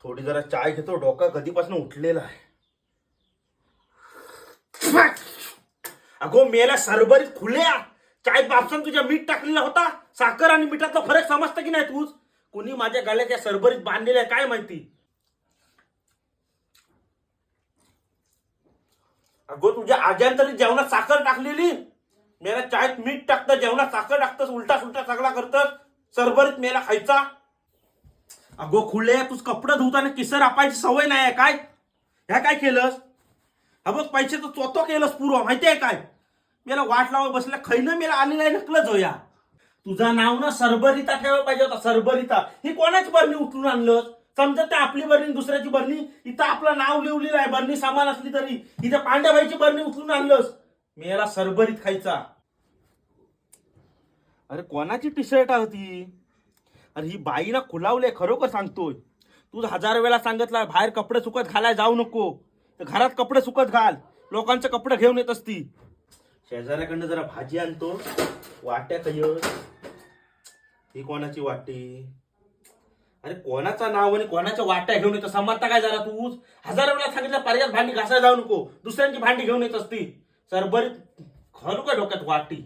थोडी जरा चाय घेतो, डोका कधीपासून उठलेला आहे. अगो मेला सरबरीत खुल्या चाय बापसन तुझ्या मीठ टाकलेला होता. साखर आणि मिठातला फरक समजतं की नाही तूच? कोणी माझ्या गाल्यात या सरबरीत बांधलेलं आहे काय माहिती. अगो तुझ्या आज्यान तरी जेवणात साखर टाकलेली. मेला चायत मीठ टाकतं, जेवणात साखर टाकतस, उलटा सुलटा सगळा करतस. सरबरीत मेला खायचा. अगो खुले तूच कपडे धुताना किसर आपायची सवय नाही आहे काय? ह्या काय केलंस? हा बघ पैसे तर चोतो केलंस पूर्व माहितीये काय? मेला वाट लावा बसल्या खैनं मेला आलेला आहे नकलच होया. तुझा नाव ना सरबरिता ठेवायला पाहिजे होता. सरबरिता ही कोणाची बरणी उचलून आणलंस? समजा ते आपली बरणी दुसऱ्याची बरणी. इथं आपलं नाव लिहिलेलं आहे, बरणी सामान असली तरी. इथं पांड्याबाईची बरणी उचलून आणलंस. मेला सरबरीत खायचा. अरे कोणाची टी शर्ट होती? अरे ही बाई ना खुलावले, खरोखर सांगतोय. तू 1000 वेळा सांगितलं बाहेर कपडे सुकत घालाय जाऊ नको, तर घरात कपडे सुकत घाल. लोकांचे कपडे घेऊन येत असती. शेजाऱ्याकडनं जरा भाजी आणतो. वाट्या कय ही कोणाची वाटी? अरे कोणाचा नाव आणि कोणाच्या वाट्या घेऊन येतो समजता काय जरा तूच? 1000 वेळा सांगितलं पर्यात भांडी घासायला जाऊ नको, दुसऱ्यांची भांडी घेऊन येत असती. सरबरीत खरोखर डोक्यात वाटी.